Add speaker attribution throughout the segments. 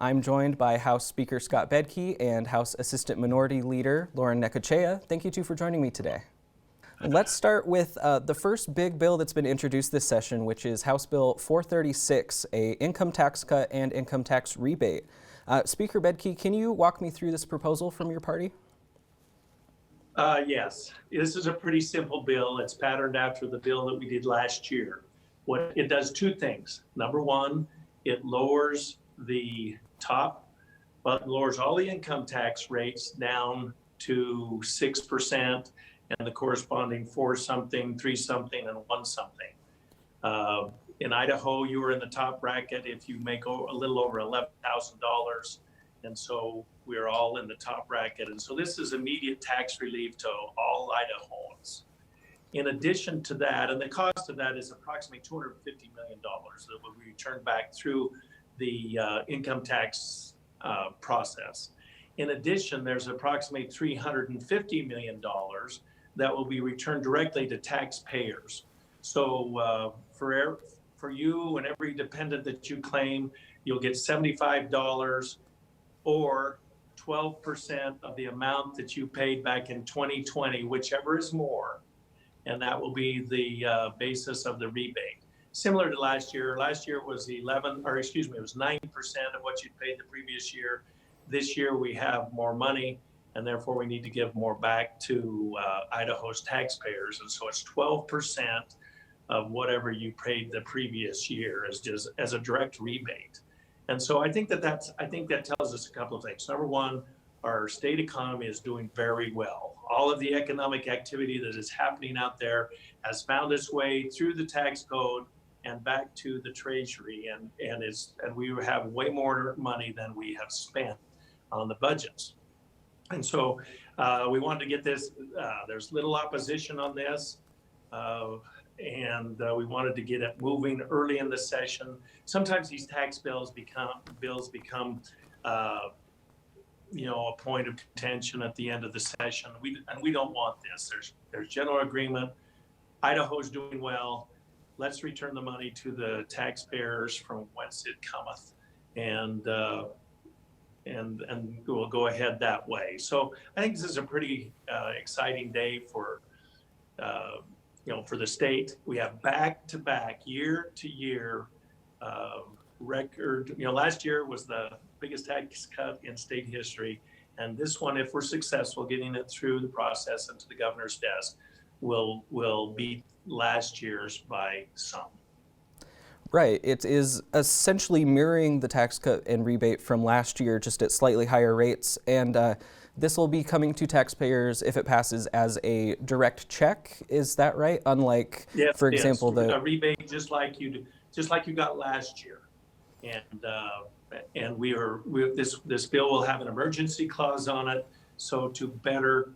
Speaker 1: I'm joined by House Speaker Scott Bedke and House Assistant Minority Leader Lauren Necochea. Thank you two for joining me today. Let's start with the first big bill that's been introduced this session, which is House Bill 436, a income tax cut and income tax rebate. Speaker Bedke, can you walk me through this proposal from your party?
Speaker 2: Yes, this is a pretty simple bill. It's patterned after the bill that we did last year. What it does two things. Number one, it lowers lowers all the income tax rates down to 6% and the corresponding 4-something, 3-something, and 1-something. In Idaho, you are in the top bracket if you make a little over $11,000. And so we're all in the top bracket. And so this is immediate tax relief to all Idahoans. In addition to that, and the cost of that is approximately $250 million that will be returned back through the income tax process. In addition, there's approximately $350 million that will be returned directly to taxpayers. So for you and every dependent that you claim, you'll get $75 or 12% of the amount that you paid back in 2020, whichever is more, and that will be the basis of the rebate. Similar to last year. Last year it was it was 9% of what you paid the previous year. This year we have more money, and therefore we need to give more back to Idaho's taxpayers, and so it's 12% of whatever you paid the previous year as a direct rebate. And so I think that tells us a couple of things. Number one, our state economy is doing very well. All of the economic activity that is happening out there has found its way through the tax code and back to the Treasury, and we have way more money than we have spent on the budgets. And so we wanted to get this. There's little opposition on this. And we wanted to get it moving early in the session. Sometimes these tax bills become a point of contention at the end of the session. We don't want this. There's general agreement. Idaho's doing well. Let's return the money to the taxpayers from whence it cometh, and we'll go ahead that way. So I think this is a pretty exciting day for the state. We have back-to-back, year-to-year record. Last year was the biggest tax cut in state history. And this one, if we're successful getting it through the process and to the governor's desk, will beat last year's by some.
Speaker 1: Right. It is essentially mirroring the tax cut and rebate from last year, just at slightly higher rates. And this will be coming to taxpayers if it passes as a direct check. Is that right? Unlike, for example,
Speaker 2: a rebate just like you got last year. And this bill will have an emergency clause on it, so to better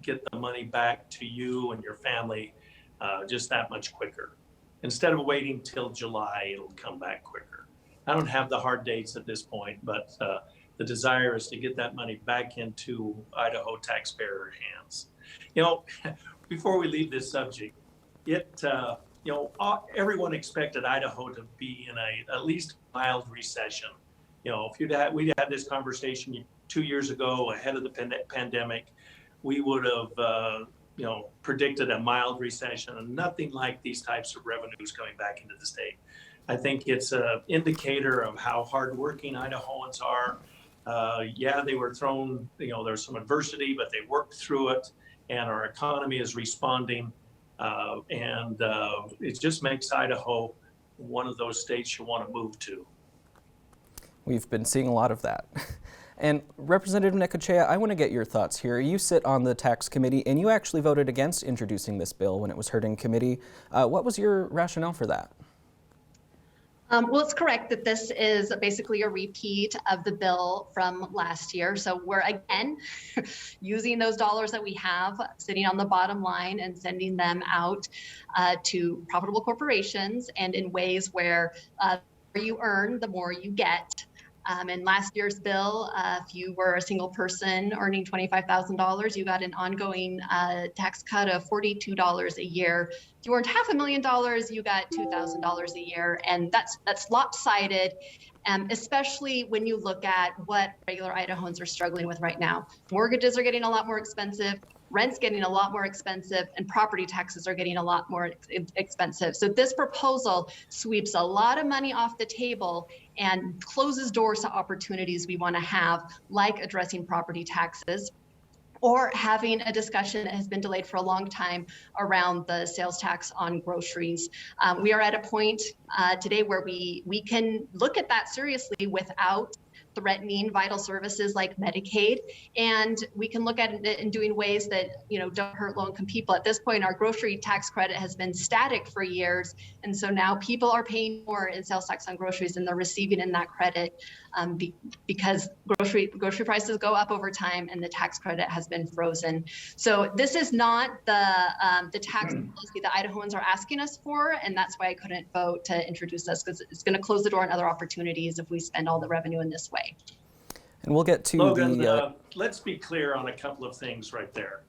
Speaker 2: get the money back to you and your family just that much quicker. Instead of waiting till July, it'll come back quicker. I don't have the hard dates at this point, but the desire is to get that money back into Idaho taxpayer hands. Before we leave this subject, everyone expected Idaho to be in at least mild recession. If we'd had this conversation 2 years ago ahead of the pandemic, we would have predicted a mild recession and nothing like these types of revenues coming back into the state. I think it's an indicator of how hardworking Idahoans are. They were thrown, there's some adversity, but they worked through it, and our economy is responding. And it just makes Idaho one of those states you want to move to.
Speaker 1: We've been seeing a lot of that. And Representative Necochea, I want to get your thoughts here. You sit on the tax committee, and you actually voted against introducing this bill when it was heard in committee. What was your rationale for that?
Speaker 3: Well, it's correct that this is basically a repeat of the bill from last year. So we're again using those dollars that we have sitting on the bottom line and sending them out to profitable corporations, and in ways where the more you earn, the more you get. In last year's bill, if you were a single person earning $25,000, you got an ongoing tax cut of $42 a year. If you earned $500,000, you got $2,000 a year, and that's lopsided. Especially when you look at what regular Idahoans are struggling with right now. Mortgages are getting a lot more expensive, rent's getting a lot more expensive, and property taxes are getting a lot more expensive. So this proposal sweeps a lot of money off the table and closes doors to opportunities we want to have, like addressing property taxes, or having a discussion that has been delayed for a long time around the sales tax on groceries. We are at a point today where we can look at that seriously without threatening vital services like Medicaid, and we can look at it in doing ways that don't hurt low-income people. At this point, our grocery tax credit has been static for years, and so now people are paying more in sales tax on groceries than they're receiving in that credit because grocery prices go up over time, and the tax credit has been frozen. So this is not the tax policy that Idahoans are asking us for, and that's why I couldn't vote to introduce this, because it's going to close the door on other opportunities if we spend all the revenue in this way.
Speaker 1: And we'll get to
Speaker 2: Logan, let's be clear on a couple of things right there.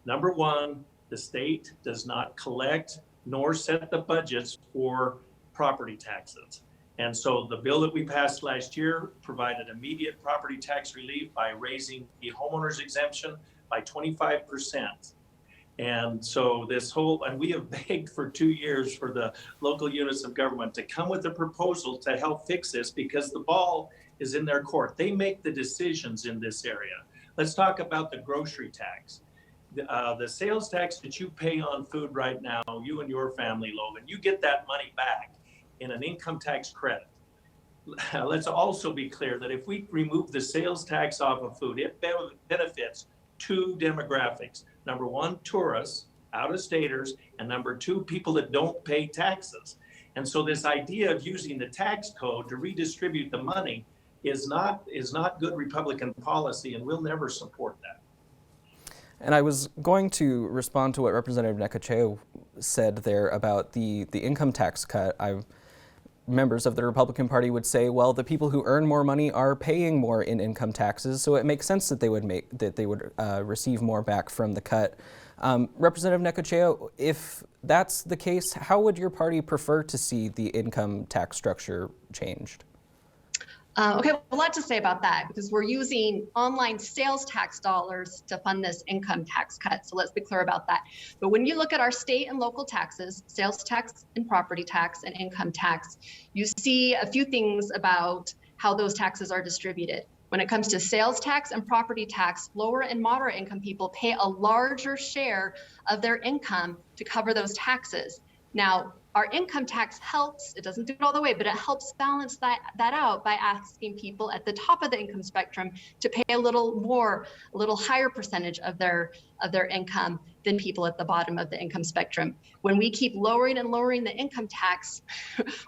Speaker 2: Number one, the state does not collect nor set the budgets for property taxes. And so the bill that we passed last year provided immediate property tax relief by raising the homeowner's exemption by 25%. And so and we have begged for 2 years for the local units of government to come with a proposal to help fix this, because the ball is in their court. They make the decisions in this area. Let's talk about the grocery tax. The sales tax that you pay on food right now, you and your family, Logan, you get that money back in an income tax credit. Let's also be clear that if we remove the sales tax off of food, it benefits two demographics. Number one, tourists, out-of-staters, and number two, people that don't pay taxes. And so this idea of using the tax code to redistribute the money is not good Republican policy, and we'll never support that.
Speaker 1: And I was going to respond to what Representative Necochea said there about the income tax cut. Members of the Republican Party would say, well, the people who earn more money are paying more in income taxes, so it makes sense that they would receive more back from the cut. Representative Necochea, if that's the case, how would your party prefer to see the income tax structure changed?
Speaker 3: Okay, a lot to say about that, because we're using online sales tax dollars to fund this income tax cut. So let's be clear about that. But when you look at our state and local taxes, sales tax and property tax and income tax, you see a few things about how those taxes are distributed. When it comes to sales tax and property tax, lower and moderate income people pay a larger share of their income to cover those taxes. Now, our income tax helps, it doesn't do it all the way, but it helps balance that out by asking people at the top of the income spectrum to pay a little higher percentage of their income than people at the bottom of the income spectrum. When we keep lowering and lowering the income tax,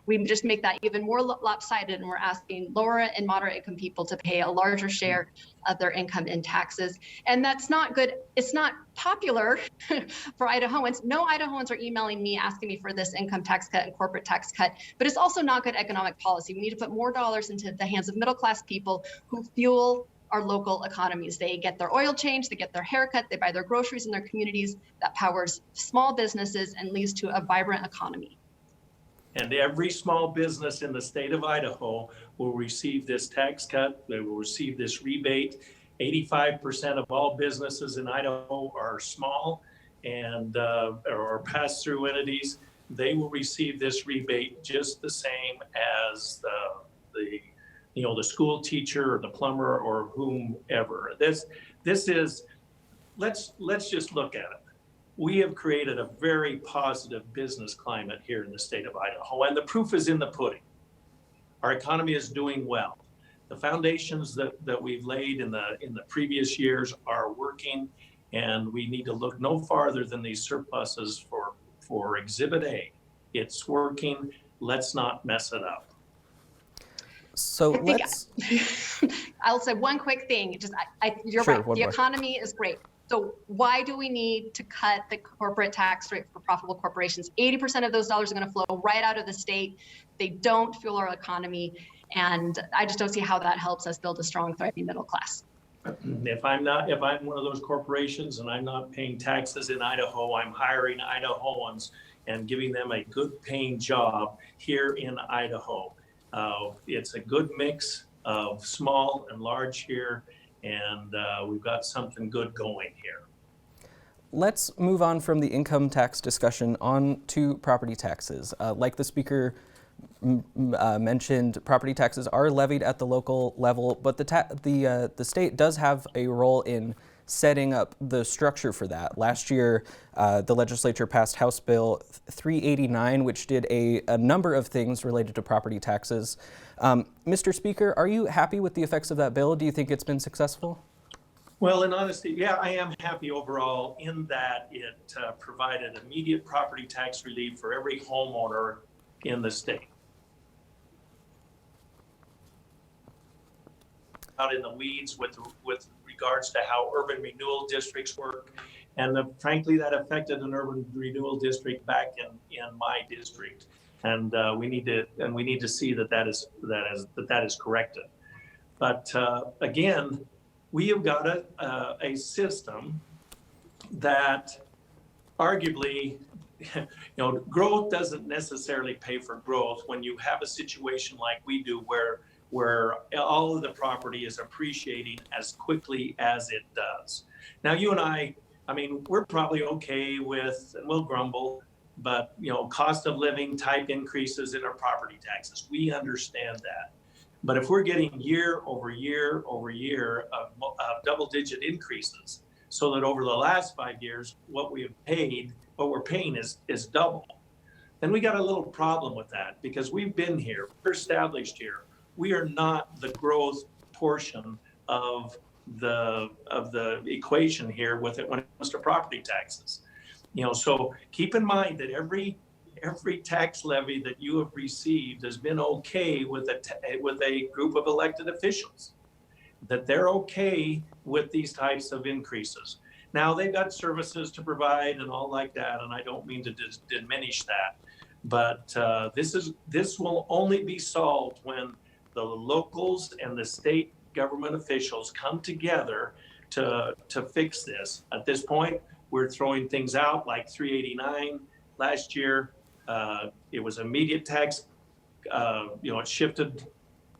Speaker 3: we just make that even more lopsided, and we're asking lower and moderate income people to pay a larger share of their income in taxes. And that's not good. It's not popular for Idahoans. No Idahoans are emailing me asking me for this income tax cut and corporate tax cut, but it's also not good economic policy. We need to put more dollars into the hands of middle-class people who fuel our local economies. They get their oil change, they get their haircut, they buy their groceries in their communities. That powers small businesses and leads to a vibrant economy.
Speaker 2: And every small business in the state of Idaho will receive this tax cut. They will receive this rebate. 85% of all businesses in Idaho are small and or pass-through entities. They will receive this rebate just the same as the school teacher or the plumber or whomever. This is, let's just look at it. We have created a very positive business climate here in the state of Idaho, and the proof is in the pudding. Our economy is doing well. The foundations that we've laid in the previous years are working, and we need to look no farther than these surpluses for Exhibit A. It's working. Let's not mess it up.
Speaker 1: So let's.
Speaker 3: I'll say one quick thing. You're
Speaker 1: Sure,
Speaker 3: right. The economy is great. So why do we need to cut the corporate tax rate for profitable corporations? 80% of those dollars are going to flow right out of the state. They don't fuel our economy. And I just don't see how that helps us build a strong, thriving middle class.
Speaker 2: If I'm one of those corporations and I'm not paying taxes in Idaho, I'm hiring Idahoans and giving them a good paying job here in Idaho. It's a good mix of small and large here, and we've got something good going here.
Speaker 1: Let's move on from the income tax discussion on to property taxes. Like the speaker mentioned, property taxes are levied at the local level, but the state does have a role in setting up the structure for that. Last year, the legislature passed House Bill 389, which did a number of things related to property taxes. Mr. Speaker, are you happy with the effects of that bill? Do you think it's been successful?
Speaker 2: Well, in honesty, yeah, I am happy overall in that it provided immediate property tax relief for every homeowner in the state. Out in the weeds with regards to how urban renewal districts work, and frankly, that affected an urban renewal district back in my district, and we need to see that is corrected. But again, we have got a system that arguably, growth doesn't necessarily pay for growth when you have a situation like we do where all of the property is appreciating as quickly as it does. Now, you and I mean, we're probably okay with, and we'll grumble, but cost of living type increases in our property taxes. We understand that. But if we're getting year over year over year of double-digit increases, so that over the last 5 years, what we're paying is double, then we got a little problem with that, because we've been here, we're established here. We are not the growth portion of the equation here with it when it comes to property taxes. So keep in mind that every tax levy that you have received has been okay with a group of elected officials, that they're okay with these types of increases. Now, they've got services to provide and all like that, and I don't mean to diminish that, but this will only be solved when the locals and the state government officials come together to fix this. At this point, we're throwing things out like 389 last year. It was immediate tax. It shifted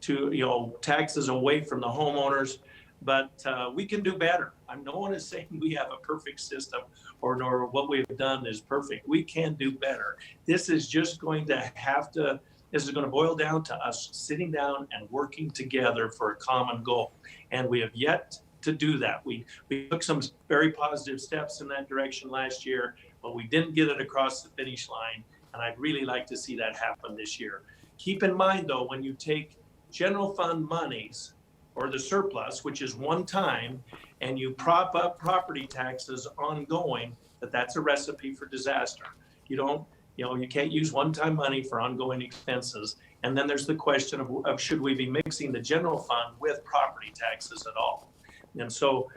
Speaker 2: to taxes away from the homeowners, but we can do better. No one is saying we have a perfect system nor what we've done is perfect. We can do better. This is just going to this is going to boil down to us sitting down and working together for a common goal, and we have yet to do that. We took some very positive steps in that direction last year, but we didn't get it across the finish line. And I'd really like to see that happen this year. Keep in mind, though, when you take general fund monies or the surplus, which is one time, and you prop up property taxes ongoing, that's a recipe for disaster. You can't use one-time money for ongoing expenses. And then there's the question of should we be mixing the general fund with property taxes at all? And so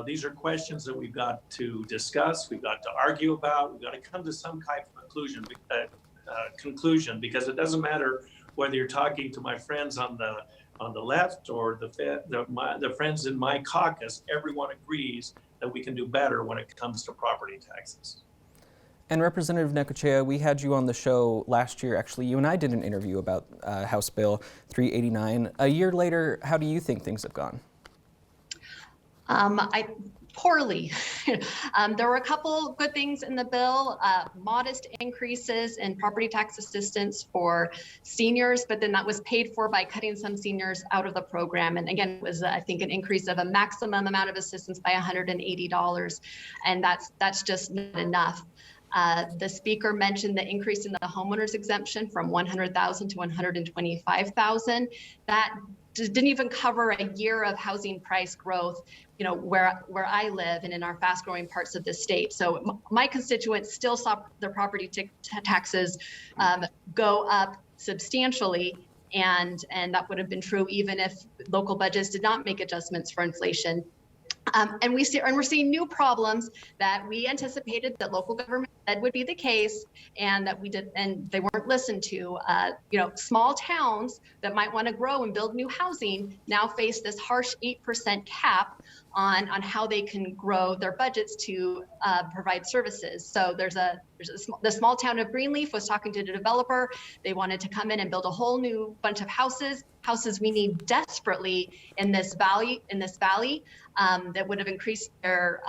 Speaker 2: these are questions that we've got to discuss, we've got to argue about, we've got to come to some kind of conclusion, because it doesn't matter whether you're talking to my friends on the left or the friends in my caucus. Everyone agrees that we can do better when it comes to property taxes.
Speaker 1: And Representative Necochea, we had you on the show last year. Actually, you and I did an interview about House Bill 389. A year later, how do you think things have gone?
Speaker 3: Poorly. There were a couple good things in the bill, modest increases in property tax assistance for seniors, but then that was paid for by cutting some seniors out of the program. And again, it was, I think, an increase of a maximum amount of assistance by $180. And that's just not enough. The speaker mentioned the increase in the homeowners exemption from $100,000 to $125,000. That didn't even cover a year of housing price growth, where I live and in our fast growing parts of the state. So my constituents still saw their property taxes go up substantially. And that would have been true even if local budgets did not make adjustments for inflation. And we're seeing new problems that we anticipated that local government said would be the case, and that we did, and they weren't listened to. Small towns that might want to grow and build new housing now face this harsh 8% cap on how they can grow their budgets to provide services. So the small town of Greenleaf was talking to the developer. They wanted to come in and build a whole new bunch of houses we need desperately in this valley, that would have increased their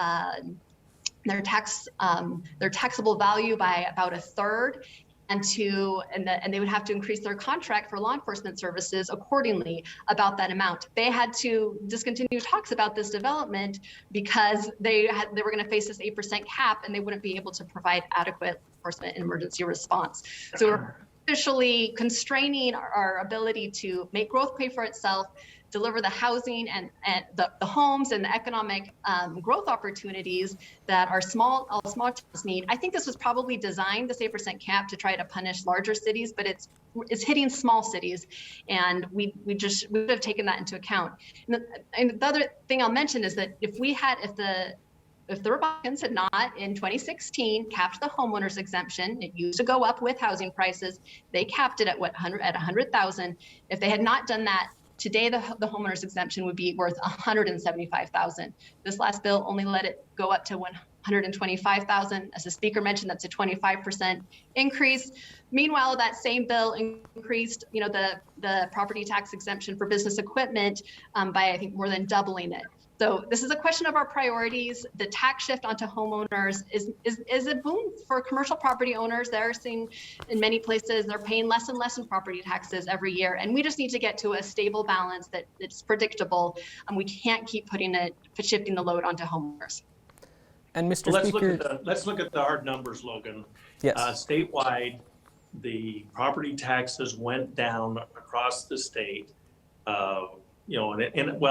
Speaker 3: taxable value by about a third, and they would have to increase their contract for law enforcement services accordingly about that amount. They had to discontinue talks about this development because they were going to face this 8% cap, and they wouldn't be able to provide adequate enforcement and emergency response. So we're officially constraining our ability to make growth pay for itself, deliver the housing and the homes and the economic growth opportunities that all small towns need. I think this was probably designed, this 8% cap, to try to punish larger cities, but it's hitting small cities, and we would have taken that into account. And the other thing I'll mention is that if the Republicans had not in 2016 capped the homeowners exemption, it used to go up with housing prices. They capped it at $100,000. If they had not done that, today the homeowners exemption would be worth $175,000. This last bill only let it go up to $125,000. As the speaker mentioned, that's a 25% increase. Meanwhile, that same bill increased, the property tax exemption for business equipment by, I think, more than doubling it. So this is a question of our priorities. The tax shift onto homeowners is a boon for commercial property owners. They're seeing in many places they're paying less and less in property taxes every year, and we just need to get to a stable balance that's predictable. And we can't keep shifting the load onto homeowners.
Speaker 1: And Mr. Speaker,
Speaker 2: let's look at the hard numbers, Logan.
Speaker 1: Yes.
Speaker 2: Statewide, the property taxes went down across the state.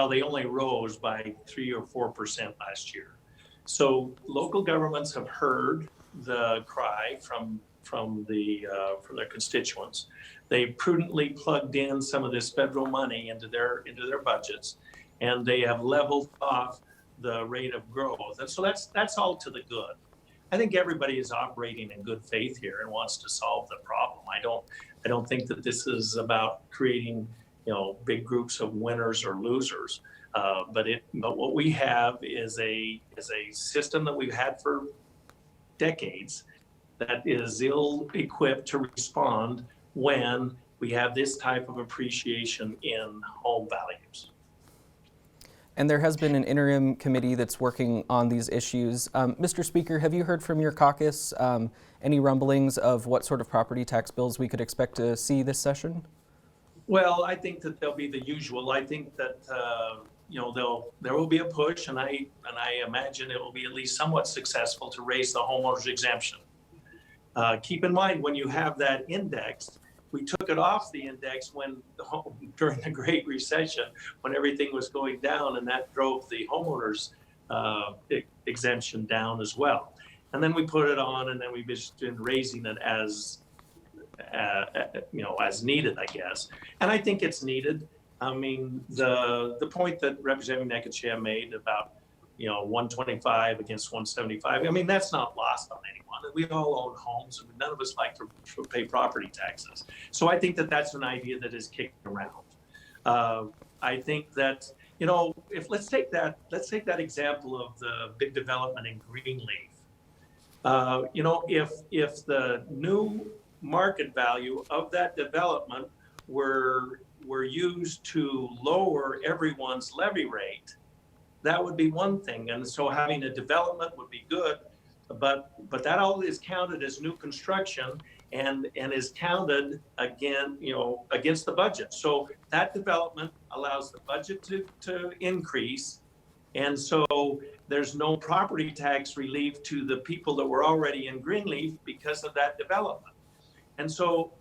Speaker 2: They only rose by 3 or 4% last year. So local governments have heard the cry from their constituents. They prudently plugged in some of this federal money into their budgets, and they have leveled off the rate of growth. And so that's all to the good. I think everybody is operating in good faith here and wants to solve the problem. I don't think that this is about creating big groups of winners or losers. But what we have is a system that we've had for decades that is ill-equipped to respond when we have this type of appreciation in home values.
Speaker 1: And there has been an interim committee that's working on these issues. Mr. Speaker, have you heard from your caucus any rumblings of what sort of property tax bills we could expect to see this session?
Speaker 2: Well, I think that there'll be the usual. I think that there will be a push, and I imagine it will be at least somewhat successful to raise the homeowners exemption. Keep in mind, when you have that indexed, we took it off the index during the Great Recession, when everything was going down, and that drove the homeowners exemption down as well. And then we put it on, and then we've just been raising it as needed, I guess. And I think it's needed. I mean, the point that Representative Necochea made about 125 against 175, I mean, that's not lost on anyone. We all own homes, and none of us like to pay property taxes. So I think that that's an idea that is kicking around. I think that let's take that example of the big development in Greenleaf. If the new market value of that development were used to lower everyone's levy rate, that would be one thing. And so having a development would be good, but that all is counted as new construction and is counted against the budget. So that development allows the budget to increase. And so there's no property tax relief to the people that were already in Greenleaf because of that development. And so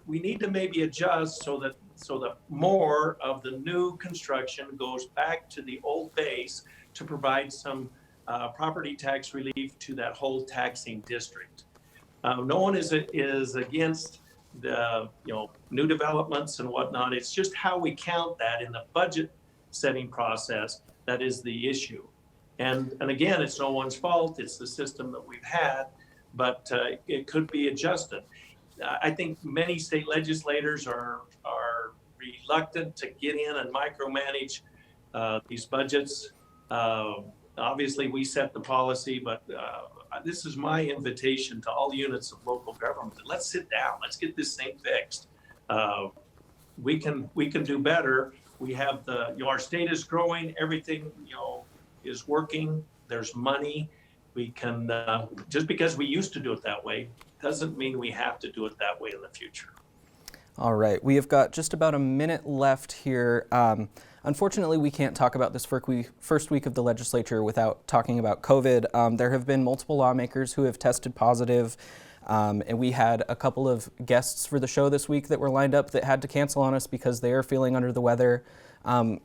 Speaker 2: we need to maybe adjust so that more of the new construction goes back to the old base to provide some property tax relief to that whole taxing district. No one is against the new developments and whatnot. It's just how we count that in the budget setting process that is the issue. And again, it's no one's fault. It's the system that we've had. but it could be adjusted. I think many state legislators are reluctant to get in and micromanage these budgets. Obviously, we set the policy, but this is my invitation to all units of local government. Let's sit down. Let's get this thing fixed. We can do better. We have our state is growing. Everything is working. There's money. We can just because we used to do it that way doesn't mean we have to do it that way in the future.
Speaker 1: All right, we have got just about a minute left here. Unfortunately, we can't talk about this first week of the legislature without talking about COVID. There have been multiple lawmakers who have tested positive, and we had a couple of guests for the show this week that were lined up that had to cancel on us because they are feeling under the weather.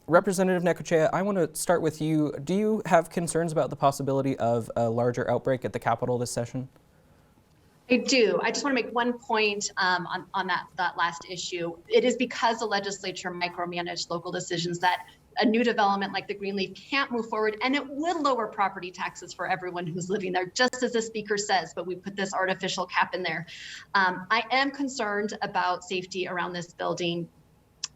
Speaker 1: Representative Necochea, I want to start with you. Do you have concerns about the possibility of a larger outbreak at the Capitol this session?
Speaker 3: I do. I just want to make one point on that last issue. It is because the legislature micromanaged local decisions that a new development like the Greenleaf can't move forward, and it would lower property taxes for everyone who's living there, just as the speaker says, but we put this artificial cap in there. I am concerned about safety around this building.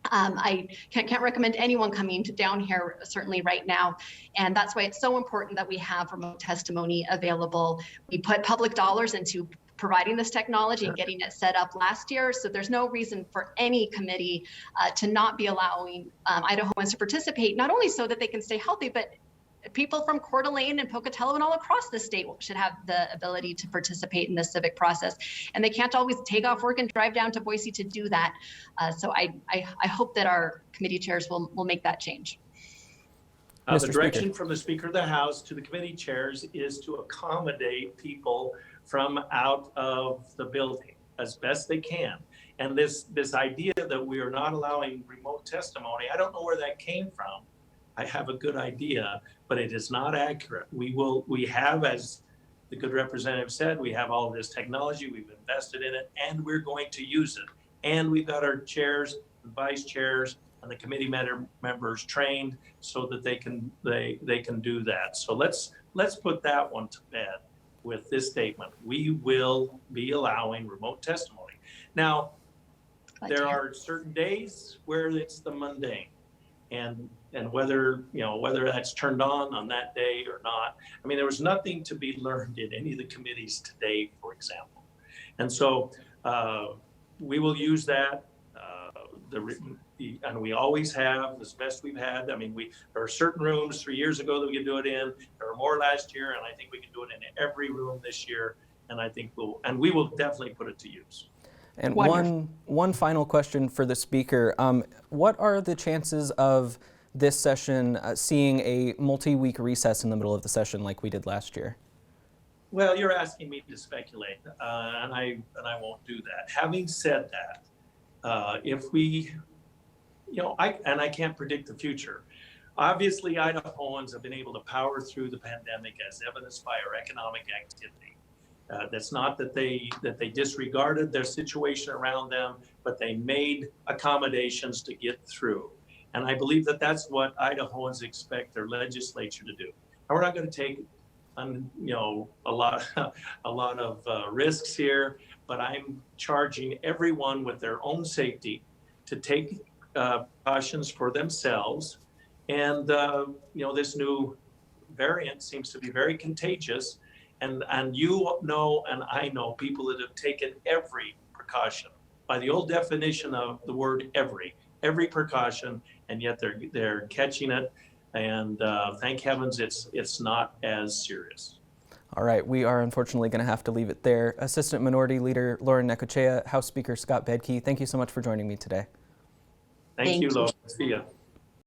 Speaker 3: I can't recommend anyone coming down here, certainly right now. And that's why it's so important that we have remote testimony available. We put public dollars into providing this technology and getting it set up last year. So there's no reason for any committee to not be allowing Idahoans to participate, not only so that they can stay healthy, but people from Coeur d'Alene and Pocatello and all across the state should have the ability to participate in this civic process. And they can't always take off work and drive down to Boise to do that. So I hope that our committee chairs will make that change.
Speaker 2: The direction from the Speaker of the House to the committee chairs is to accommodate people from out of the building as best they can. And this idea that we are not allowing remote testimony, I don't know where that came from. I have a good idea, but it is not accurate. We have, as the good representative said, we have all of this technology, we've invested in it, and we're going to use it. And we've got our chairs and vice chairs and the committee members trained so that they can do that. So let's put that one to bed with this statement. We will be allowing remote testimony. Now, there are certain days where it's the mundane, and whether that's turned on that day or not. I mean, there was nothing to be learned in any of the committees today, for example. And so we will use that, and we always have, as best we've had. I mean, there are certain rooms 3 years ago that we could do it in. There were more last year, and I think we can do it in every room this year. And I think we will definitely put it to use.
Speaker 1: And one final question for the speaker. What are the chances of this session seeing a multi-week recess in the middle of the session like we did last year?
Speaker 2: Well, you're asking me to speculate, and I won't do that. Having said that, if we, I can't predict the future. Obviously, Idahoans have been able to power through the pandemic as evidenced by our economic activity. That's not that they disregarded their situation around them, but they made accommodations to get through. And I believe that that's what Idahoans expect their legislature to do. And we're not going to take, a lot of risks here, but I'm charging everyone with their own safety to take precautions for themselves. And this new variant seems to be very contagious. And you know, and I know people that have taken every precaution by the old definition of the word every precaution, and yet they're catching it. And thank heavens it's not as serious.
Speaker 1: All right, we are unfortunately going to have to leave it there. Assistant Minority Leader Lauren Necochea, House Speaker Scott Bedke, thank you so much for joining me today.
Speaker 2: Thank you, Lauren. See ya.